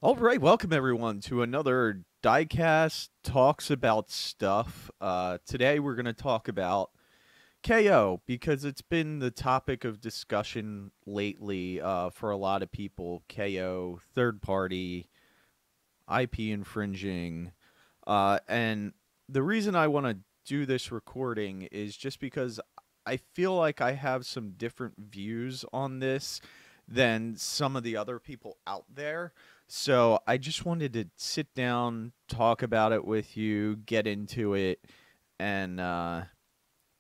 All right, welcome everyone to another Diecast Talks About Stuff. Today we're going to talk about KO because it's been the topic of discussion lately for a lot of people. KO, third party, IP infringing. And the reason I want to do this recording is just because I feel like I have some different views on this than some of the other people out there. So I just wanted to sit down, talk about it with you, get into it, and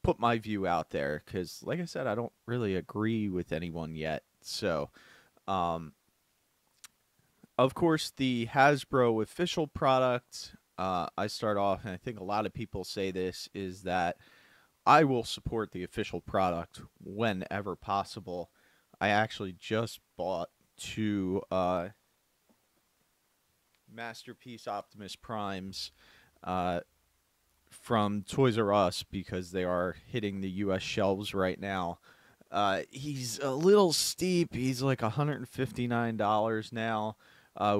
put my view out there. Because, like I said, I don't really agree with anyone yet. So, um, of course, the Hasbro official product, I start off, and I think a lot of people say this, is that I will support the official product whenever possible. I actually just bought two Masterpiece Optimus Primes uh, from Toys R Us because they are hitting the U.S. shelves right now. He's a little steep. He's like $159 now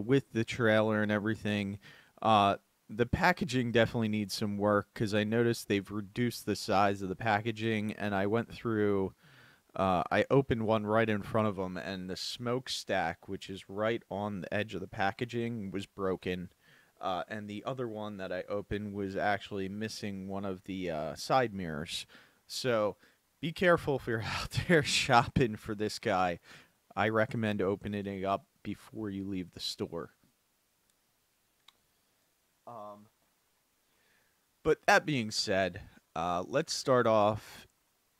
with the trailer and everything. Uh, the packaging definitely needs some work because I noticed they've reduced the size of the packaging, and I went through. I opened one right in front of them, and the smokestack, which is right on the edge of the packaging, was broken. And the other one that I opened was actually missing one of the side mirrors. So be careful if you're out there shopping for this guy. I recommend opening it up before you leave the store. Um, but that being said, let's start off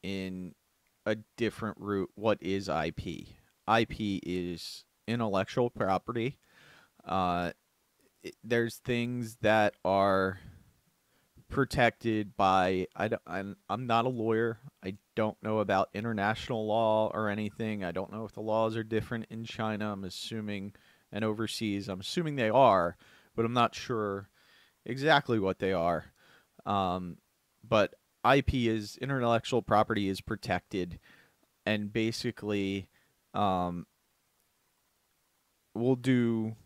in a different route. What is IP? IP is intellectual property. Uh, there's things that are protected by I'm not a lawyer. I don't know about international law or anything. I don't know if the laws are different in China. I'm assuming and overseas. I'm assuming they are, but I'm not sure exactly what they are. Um, but IP is intellectual property is protected, and basically, um, we'll do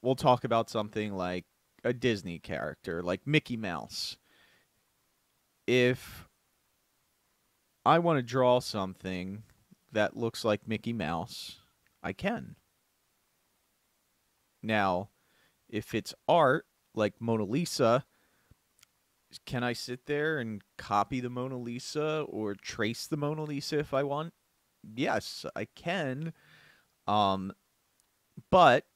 we'll talk about something like a Disney character, like Mickey Mouse. If I want to draw something that looks like Mickey Mouse, I can. Now, if it's art like Mona Lisa, can I sit there and copy the Mona Lisa or trace the Mona Lisa if I want? Yes, I can. Um, but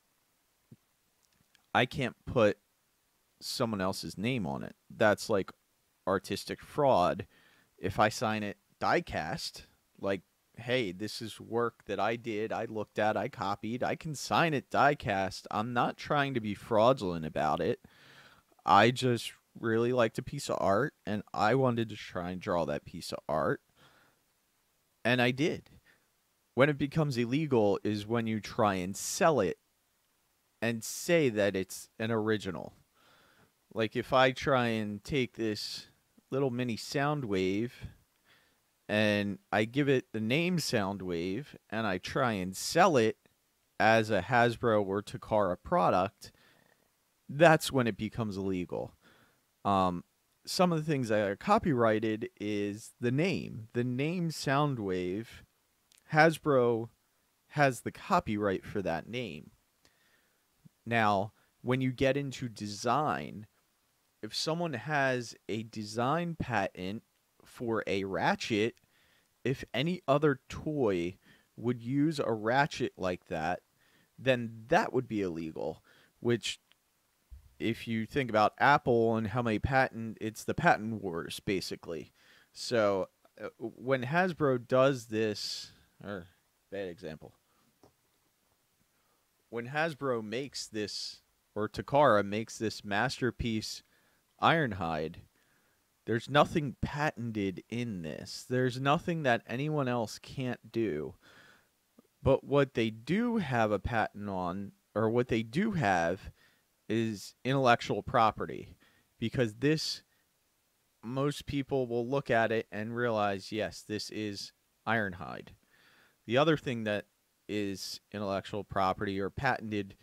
I can't put someone else's name on it. That's like artistic fraud. If I sign it diecast, like, hey, this is work that I did, I looked at, I copied, I can sign it diecast. I'm not trying to be fraudulent about it. I just really liked a piece of art and I wanted to try and draw that piece of art. And I did. When it becomes illegal is when you try and sell it and say that it's an original. Like if I try and take this little mini sound wave and I give it the name Soundwave and I try and sell it as a Hasbro or Takara product, that's when it becomes illegal. Um, some of the things that are copyrighted is the name. The name Soundwave, Hasbro has the copyright for that name. Now, when you get into design, if someone has a design patent for a ratchet, if any other toy would use a ratchet like that, then that would be illegal. Which, if you think about Apple and how many it's the patent wars basically. So when Hasbro does this, or bad example, when Hasbro makes this, or Takara makes this masterpiece Ironhide, there's nothing patented in this. There's nothing that anyone else can't do. But what they do have a patent on, or what they do have, is intellectual property. Because this, most people will look at it and realize, yes, this is Ironhide. The other thing that is intellectual property or patented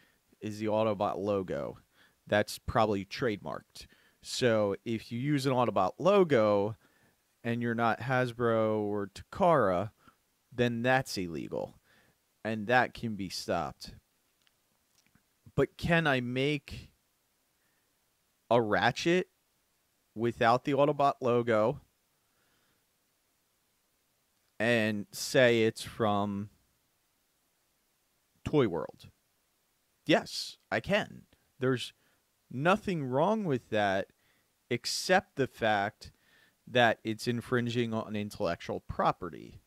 is the Autobot logo. That's probably trademarked. So if you use an Autobot logo and you're not Hasbro or Takara, then that's illegal. And that can be stopped. But can I make a Ratchet without the Autobot logo and say it's from Toy World? Yes, I can. There's nothing wrong with that except the fact that it's infringing on intellectual property.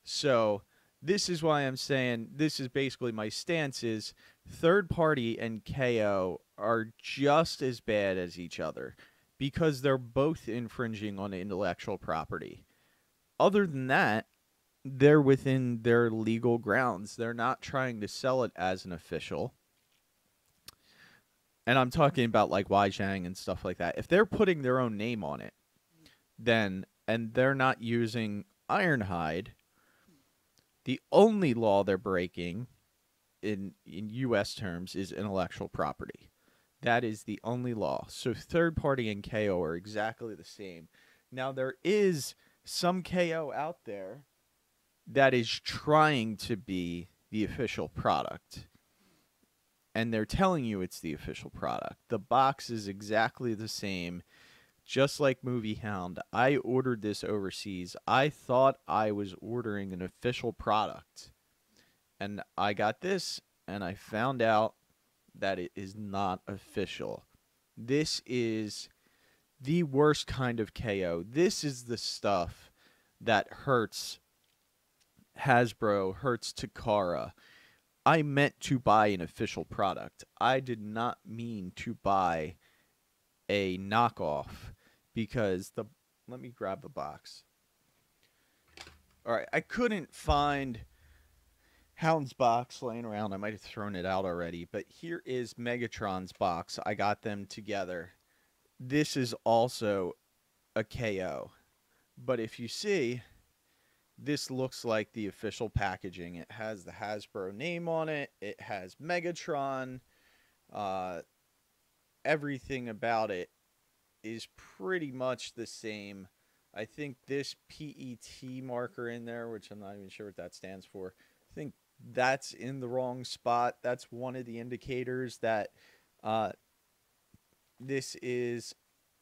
So this is why I'm saying this is basically my stance is third party and KO are just as bad as each other because they're both infringing on intellectual property. Other than that, they're within their legal grounds. They're not trying to sell it as an official. And I'm talking about like Weijiang and stuff like that. If they're putting their own name on it, then, and they're not using Ironhide, the only law they're breaking in U.S. terms is intellectual property. That is the only law. So third party and KO are exactly the same. Now, there is some KO out there that is trying to be the official product. And they're telling you it's the official product. The box is exactly the same, just like Movie Hound. I ordered this overseas. I thought I was ordering an official product. And I got this, and I found out that it is not official. This is the worst kind of KO. This is the stuff that hurts Hasbro, hurts Takara. I meant to buy an official product. I did not mean to buy a knockoff because let me grab the box. All right, I couldn't find Hound's box laying around. I might have thrown it out already, but here is Megatron's box. I got them together. This is also a KO. But if you see, this looks like the official packaging. It has the Hasbro name on it. It has Megatron. Everything about it is pretty much the same. I think this PET marker in there, which I'm not even sure what that stands for, I think that's in the wrong spot. That's one of the indicators that this is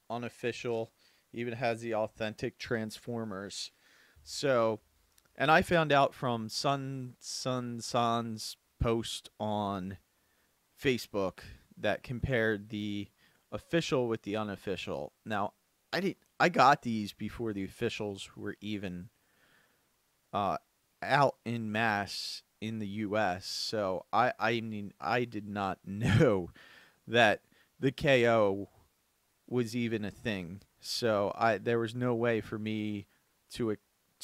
unofficial. Even has the authentic Transformers. So, and I found out from San's post on Facebook that compared the official with the unofficial. Now, I got these before the officials were even out in mass in the U.S. So I mean I did not know that the KO was even a thing. So there was no way for me to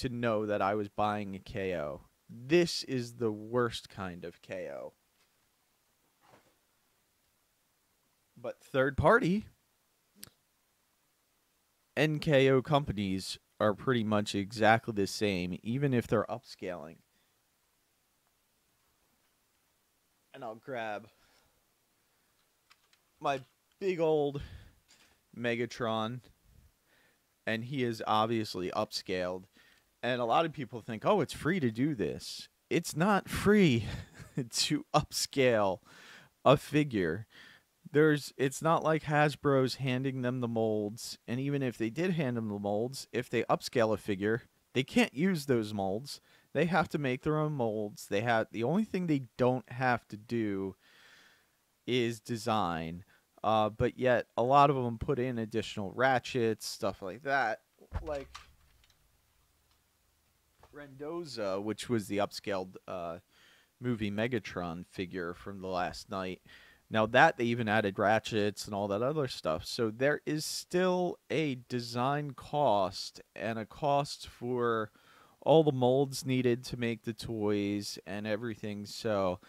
know that I was buying a KO. This is the worst kind of KO. But third party NKO companies are pretty much exactly the same, even if they're upscaling. And I'll grab my big old Megatron, and he is obviously upscaled. And a lot of people think, oh, it's free to do this. It's not free to upscale a figure. It's not like Hasbro's handing them the molds, and even if they did hand them the molds, if they upscale a figure, they can't use those molds. They have to make their own molds. The only thing they don't have to do is design. But yet a lot of them put in additional ratchets, stuff like that. Like Rendoza, which was the upscaled movie Megatron figure from the last night. Now that they even added ratchets and all that other stuff. So there is still a design cost and a cost for all the molds needed to make the toys and everything. So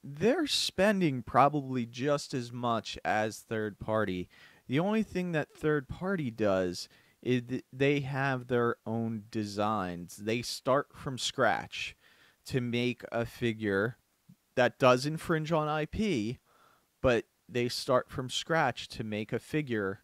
they're spending probably just as much as third party. The only thing that third party does is they have their own designs. They start from scratch to make a figure that does infringe on IP, but they start from scratch to make a figure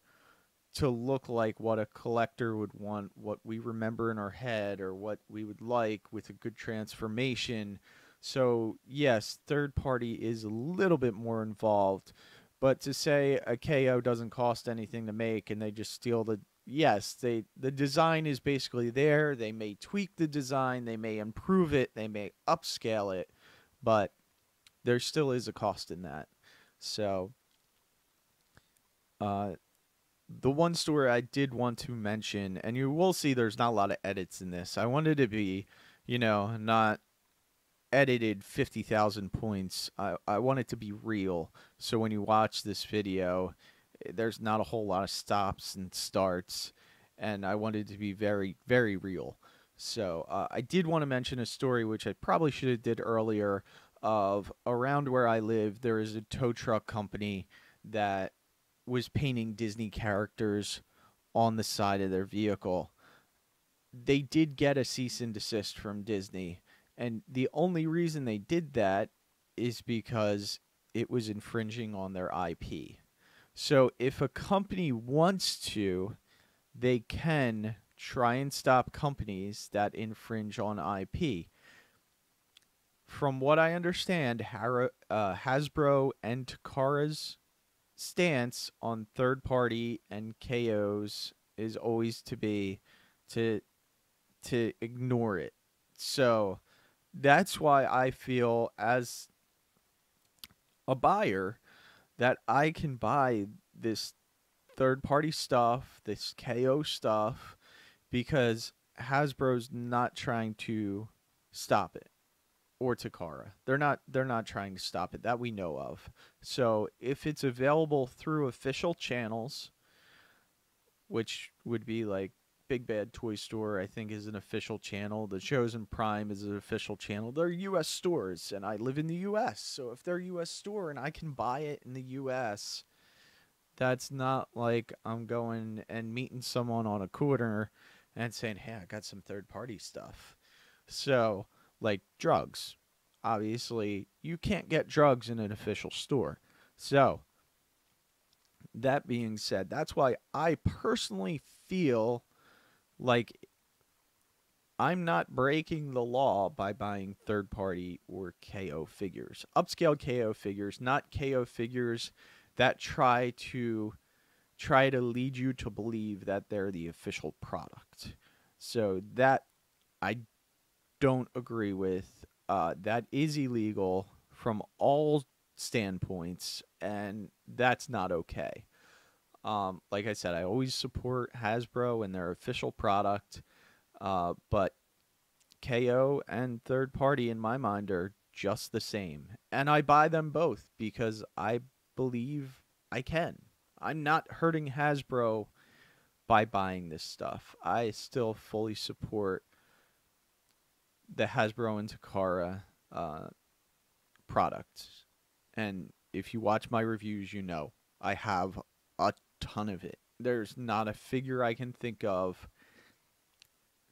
to look like what a collector would want, what we remember in our head, or what we would like with a good transformation. So, yes, third party is a little bit more involved. But to say a KO doesn't cost anything to make and they just steal the, yes, the design is basically there. They may tweak the design, they may improve it, they may upscale it, but there still is a cost in that. So, uh, the one story I did want to mention, and you will see there's not a lot of edits in this. I wanted to be, not edited 50,000 points. I want it to be real. So when you watch this video, there's not a whole lot of stops and starts, and I wanted it to be very, very real. So I did want to mention a story which I probably should have did earlier. Of around where I live, there is a tow truck company that was painting Disney characters on the side of their vehicle. They did get a cease and desist from Disney, and the only reason they did that is because it was infringing on their IP. So if a company wants to, they can try and stop companies that infringe on IP. From what I understand, Hasbro and Takara's stance on third party and KOs is always to be to ignore it. So that's why I feel as a buyer that I can buy this third party stuff, this KO stuff, because Hasbro's not trying to stop it. Or Takara. They're not trying to stop it that we know of. So if it's available through official channels, which would be like Big Bad Toy Store, I think is an official channel. The Chosen Prime is an official channel. They're US stores, and I live in the US. So if they're US store and I can buy it in the US, that's not like I'm going and meeting someone on a corner and saying, "Hey, I got some third party stuff." So like drugs. Obviously, you can't get drugs in an official store. So, that being said, that's why I personally feel like I'm not breaking the law by buying third party or KO figures. Upscale KO figures, not KO figures that try to lead you to believe that they're the official product. So that I don't agree with. That is illegal from all standpoints, and that's not okay. Like I said, I always support Hasbro and their official product, but KO and third party, in my mind, are just the same. And I buy them both because I believe I can. I'm not hurting Hasbro by buying this stuff. I still fully support the Hasbro and Takara products. And if you watch my reviews, you know I have a ton of it. There's not a figure I can think of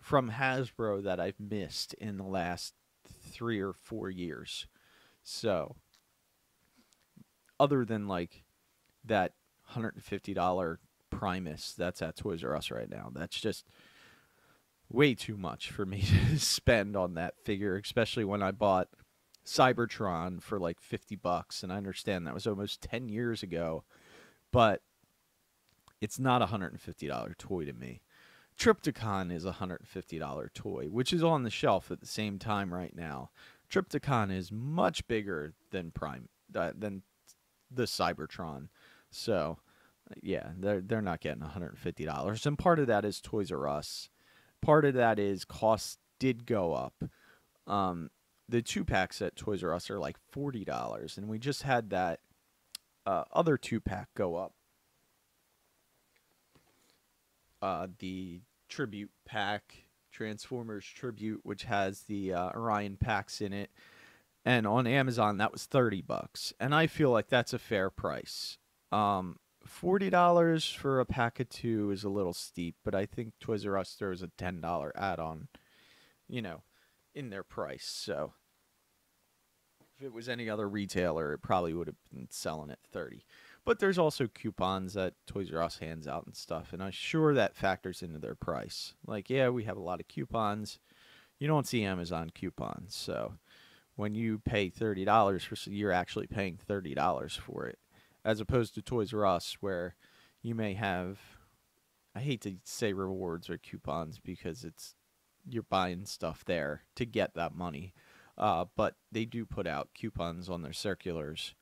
from Hasbro that I've missed in the last 3 or 4 years. So, other than like that $150 Primus that's at Toys R Us right now, that's just way too much for me to spend on that figure, especially when I bought Cybertron for like $50, and I understand that was almost 10 years ago, but it's not a $150 toy to me. Trypticon is a $150 toy, which is on the shelf at the same time right now. Trypticon is much bigger than than the Cybertron, so yeah, they're not getting $150, and part of that is Toys R Us. Part of that is costs did go up. The 2-packs at Toys R Us are like $40, and we just had that other 2-pack go up. The Tribute pack, Transformers Tribute, which has the Orion packs in it, and on Amazon that was $30, and I feel like that's a fair price. $40 for a pack of 2 is a little steep, but I think Toys R Us throws a $10 add-on, in their price. So If it was any other retailer, it probably would have been selling at 30. But there's also coupons that Toys R Us hands out and stuff, and I'm sure that factors into their price. Like, yeah, we have a lot of coupons. You don't see Amazon coupons, so when you pay $30 for, you're actually paying $30 for it, as opposed to Toys R Us, where you may have, I hate to say rewards or coupons because you're buying stuff there to get that money, but they do put out coupons on their circulars,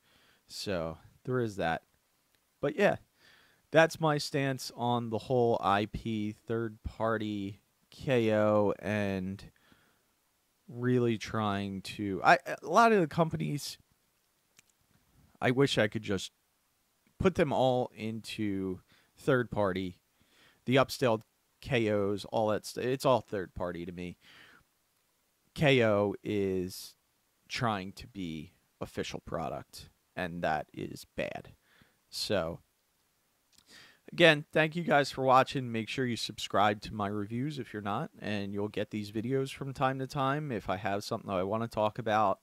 so there is that. But yeah, that's my stance on the whole IP third party KO and really trying to. A lot of the companies, I wish I could just put them all into third party. The upscale KOs, all that stuff, it's all third party to me. KO is trying to be official product, and that is bad. So, again, thank you guys for watching. Make sure you subscribe to my reviews if you're not, and you'll get these videos from time to time. If I have something that I want to talk about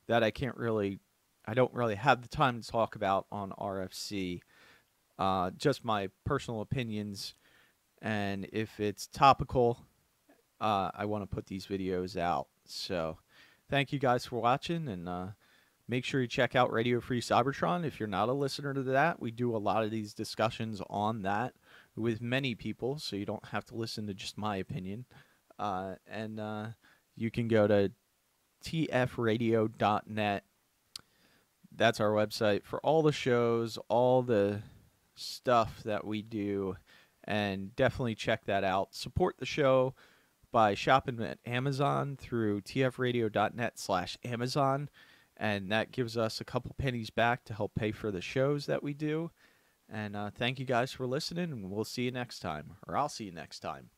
that I don't really have the time to talk about on RFC, just my personal opinions. And if it's topical, I want to put these videos out. So, thank you guys for watching, and make sure you check out Radio Free Cybertron. If you're not a listener to that, we do a lot of these discussions on that with many people, so you don't have to listen to just my opinion. And you can go to tfradio.net. That's our website for all the shows, all the stuff that we do, and definitely check that out. Support the show by shopping at Amazon through tfradio.net/Amazon. And that gives us a couple pennies back to help pay for the shows that we do. And thank you guys for listening, and we'll see you next time. Or I'll see you next time.